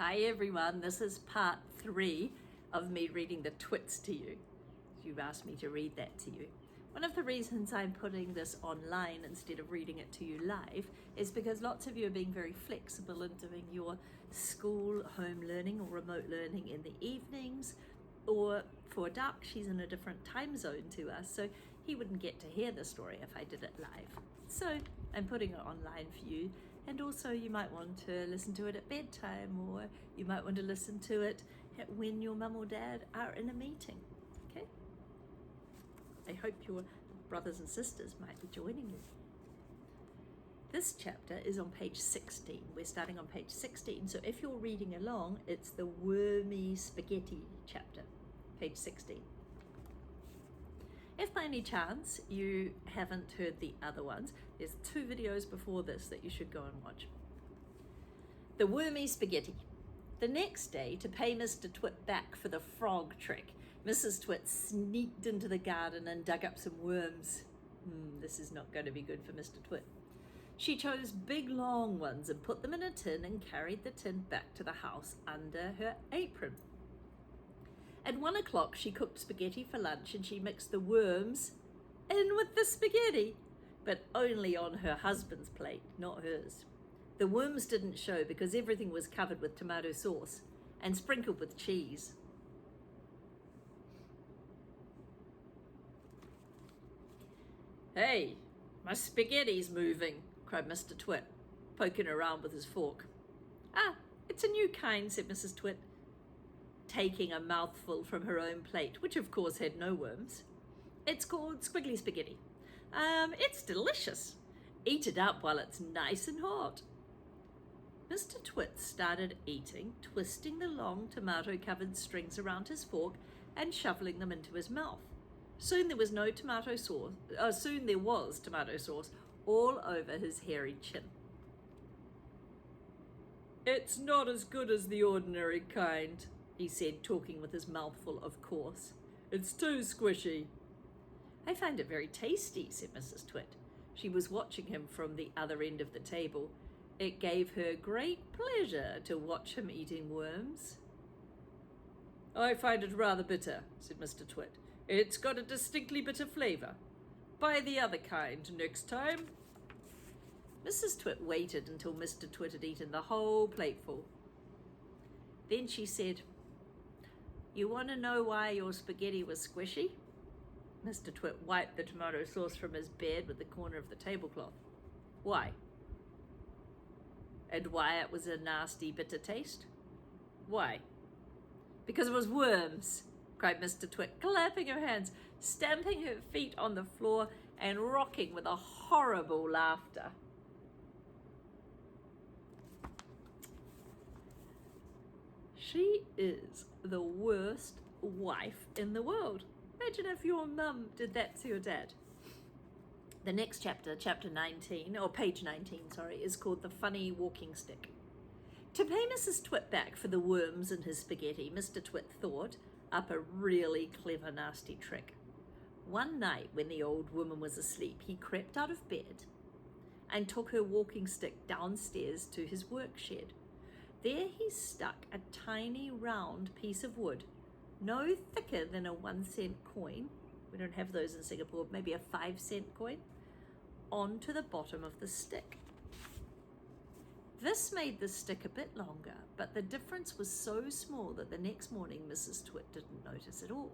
Hi everyone, this is part 3 of me reading the Twits to you. You've asked me to read that to you. One of the reasons I'm putting this online instead of reading it to you live is because lots of you are being very flexible in doing your school home learning or remote learning in the evenings, or for Duck, she's in a different time zone to us, so he wouldn't get to hear the story if I did it live. So I'm putting it online for you, and also you might want to listen to it at bedtime, or you might want to listen to it when your mum or dad are in a meeting, okay? I hope your brothers and sisters might be joining you. This chapter is on page 16. We're starting on page 16, so if you're reading along, it's the wormy spaghetti chapter, page 16. If by any chance you haven't heard the other ones, there's 2 videos before this that you should go and watch. The wormy spaghetti. The next day, to pay Mr. Twit back for the frog trick, Mrs. Twit sneaked into the garden and dug up some worms. This is not going to be good for Mr. Twit. She chose big long ones and put them in a tin and carried the tin back to the house under her apron. At 1 o'clock, she cooked spaghetti for lunch and she mixed the worms in with the spaghetti, but only on her husband's plate, not hers. The worms didn't show because everything was covered with tomato sauce and sprinkled with cheese. "Hey, my spaghetti's moving," cried Mr. Twit, poking around with his fork. "Ah, it's a new kind," said Mrs. Twit, taking a mouthful from her own plate, which of course had no worms. "It's called squiggly spaghetti. It's delicious. Eat it up while it's nice and hot." Mr. Twit started eating, twisting the long tomato-covered strings around his fork and shoveling them into his mouth. Soon there was tomato sauce all over his hairy chin. "It's not as good as the ordinary kind," he said, talking with his mouth full, of course. "It's too squishy." "I find it very tasty," said Mrs. Twit. She was watching him from the other end of the table. It gave her great pleasure to watch him eating worms. "I find it rather bitter," said Mr. Twit. "It's got a distinctly bitter flavour. Buy the other kind next time." Mrs. Twit waited until Mr. Twit had eaten the whole plateful. Then she said, "You want to know why your spaghetti was squishy?" Mr. Twit wiped the tomato sauce from his beard with the corner of the tablecloth. "Why?" "And why it was a nasty bitter taste?" "Why?" "Because it was worms," cried Mr. Twit, clapping her hands, stamping her feet on the floor, and rocking with a horrible laughter. She is the worst wife in the world. Imagine if your mum did that to your dad. The next chapter, chapter 19, or page 19, is called The Funny Walking Stick. To pay Mrs. Twit back for the worms in his spaghetti, Mr. Twit thought up a really clever, nasty trick. One night when the old woman was asleep, he crept out of bed and took her walking stick downstairs to his work shed. There he stuck a tiny round piece of wood, no thicker than a 1-cent coin, we don't have those in Singapore, maybe a 5-cent coin, onto the bottom of the stick. This made the stick a bit longer, but the difference was so small that the next morning Mrs. Twit didn't notice at all.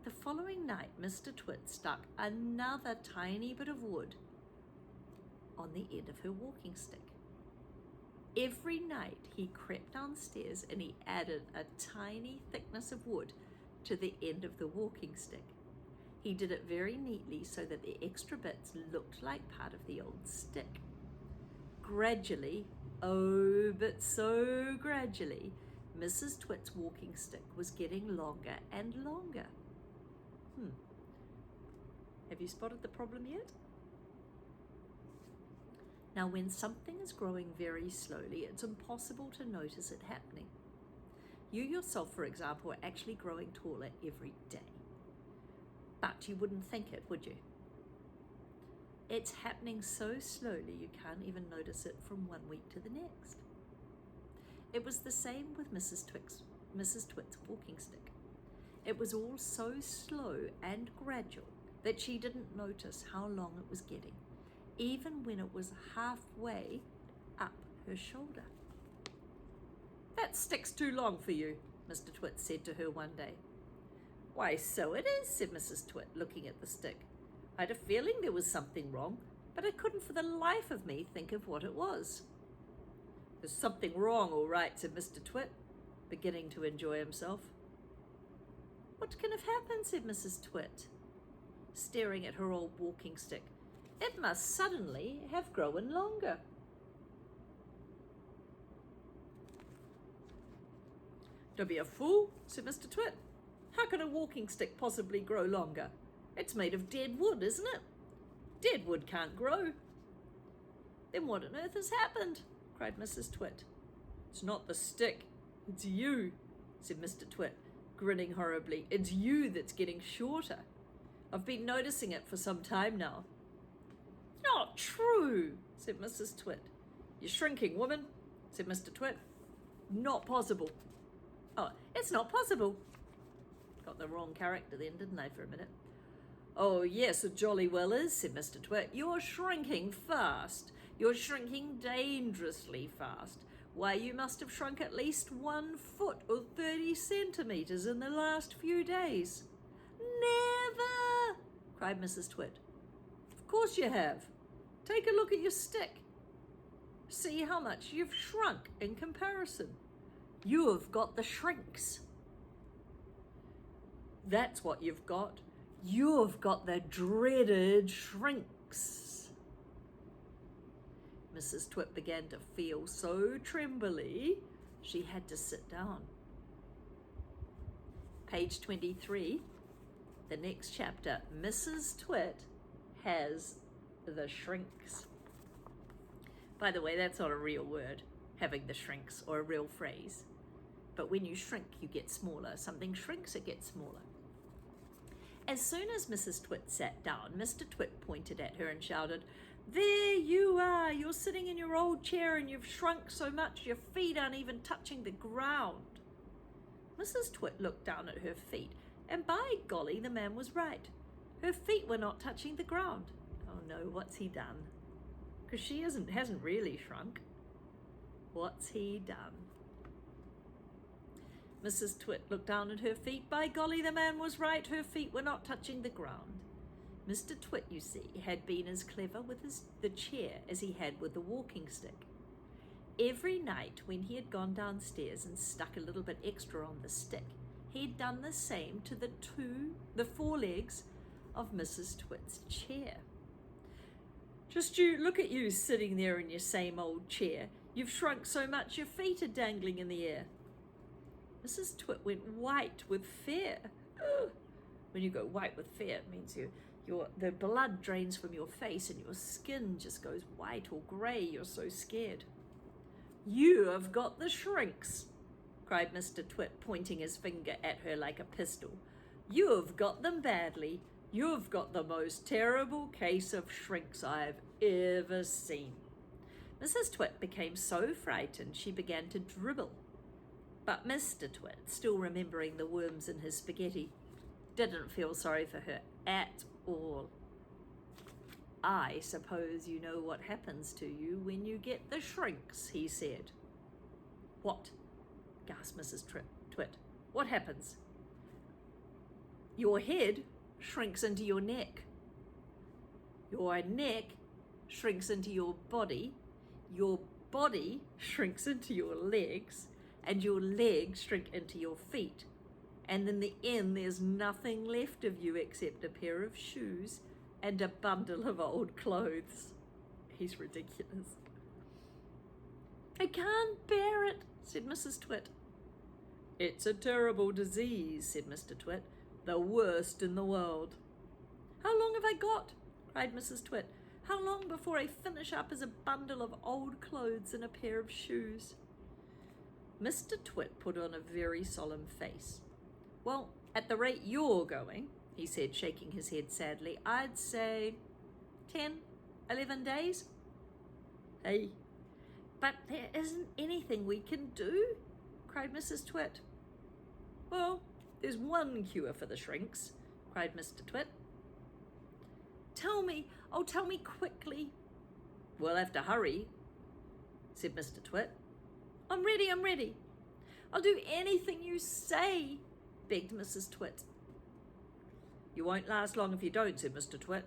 The following night, Mr. Twit stuck another tiny bit of wood on the end of her walking stick. Every night he crept downstairs and he added a tiny thickness of wood to the end of the walking stick. He did it very neatly so that the extra bits looked like part of the old stick. Gradually, oh, but so gradually, Mrs. Twit's walking stick was getting longer and longer. Have you spotted the problem yet? Now, when something is growing very slowly, it's impossible to notice it happening. You yourself, for example, are actually growing taller every day. But you wouldn't think it, would you? It's happening so slowly you can't even notice it from one week to the next. It was the same with Mrs. Twit's walking stick. It was all so slow and gradual that she didn't notice how long it was getting, even when it was halfway up her shoulder. "That stick's too long for you," Mr. Twit said to her one day. "Why, so it is," said Mrs. Twit, looking at the stick. "I had a feeling there was something wrong, but I couldn't for the life of me think of what it was." "There's something wrong, all right," said Mr. Twit, beginning to enjoy himself. "What can have happened?" said Mrs. Twit, staring at her old walking stick. "It must suddenly have grown longer." "Don't be a fool," said Mr. Twit. "How can a walking stick possibly grow longer? It's made of dead wood, isn't it? Dead wood can't grow." "Then what on earth has happened?" cried Mrs. Twit. "It's not the stick, it's you," said Mr. Twit, grinning horribly. "It's you that's getting shorter. I've been noticing it for some time now." "Not true," said Mrs. Twit. "You're shrinking, woman," said Mr. Twit. "Not possible." "Oh, it's not possible." Got the wrong character then, didn't I, for a minute? "Oh, yes, it jolly well is," said Mr. Twit. "You're shrinking fast. You're shrinking dangerously fast. Why, you must have shrunk at least 1 foot or 30 centimetres in the last few days." "Never!" cried Mrs. Twit. "Of course you have. Take a look at your stick. See how much you've shrunk in comparison. You have got the shrinks. That's what you've got. You've got the dreaded shrinks." Mrs. Twit began to feel so trembly she had to sit down. Page 23, the next chapter, Mrs. Twit has the shrinks. By the way, that's not a real word, having the shrinks, or a real phrase. But when you shrink, you get smaller. Something shrinks, it gets smaller. As soon as Mrs. Twit sat down, Mr. Twit pointed at her and shouted, "There you are! You're sitting in your old chair and you've shrunk so much your feet aren't even touching the ground." Mrs. Twit looked down at her feet, and by golly, the man was right. Her feet were not touching the ground. Oh no, what's he done? Because she hasn't really shrunk. What's he done? Mrs. Twit looked down at her feet. By golly, the man was right. Her feet were not touching the ground. Mr. Twit, you see, had been as clever with the chair as he had with the walking stick. Every night when he had gone downstairs and stuck a little bit extra on the stick, he'd done the same to the 4 legs of Mrs. Twit's chair. "Just you, look at you sitting there in your same old chair. You've shrunk so much your feet are dangling in the air." Mrs. Twit went white with fear. Ugh. When you go white with fear, it means the blood drains from your face and your skin just goes white or grey. You're so scared. "You have got the shrinks," cried Mr. Twit, pointing his finger at her like a pistol. "You have got them badly. You have got the most terrible case of shrinks I have ever seen." Mrs. Twit became so frightened she began to dribble. But Mr. Twit, still remembering the worms in his spaghetti, didn't feel sorry for her at all. "I suppose you know what happens to you when you get the shrinks," he said. "What?" gasped Mrs. Twit. "What happens?" "Your head shrinks into your neck. Your neck shrinks into your body shrinks into your legs, and your legs shrink into your feet. And in the end, there's nothing left of you except a pair of shoes and a bundle of old clothes." He's ridiculous. "I can't bear it," said Mrs. Twit. "It's a terrible disease," said Mr. Twit. "The worst in the world." "How long have I got?" cried Mrs. Twit. "How long before I finish up as a bundle of old clothes and a pair of shoes?" Mr. Twit put on a very solemn face. "Well, at the rate you're going," he said, shaking his head sadly, "I'd say 10, 11 days. "Hey, But there isn't anything we can do, cried Mrs. Twit. Well, there's one cure for the shrinks, cried Mr. Twit. Tell me quickly. We'll have to hurry, said Mr. Twit. I'm ready. I'll do anything you say, begged Mrs. Twit. You won't last long if you don't, said Mr. Twit,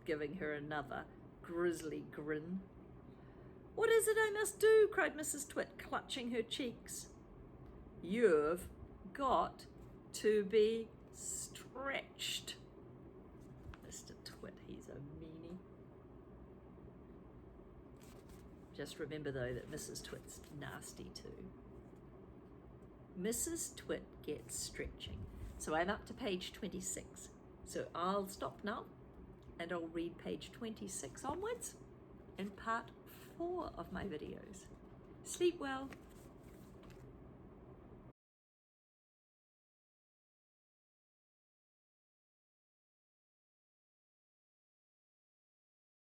giving her another grisly grin. What is it I must do? Cried Mrs. Twit, clutching her cheeks. You've got to be stretched. Mr. Twit, he's a meanie. Just remember, though, that Mrs. Twit's nasty too. Mrs. Twit gets stretching. So I'm up to page 26. So I'll stop now and I'll read page 26 onwards in part 4 of my videos. Sleep well.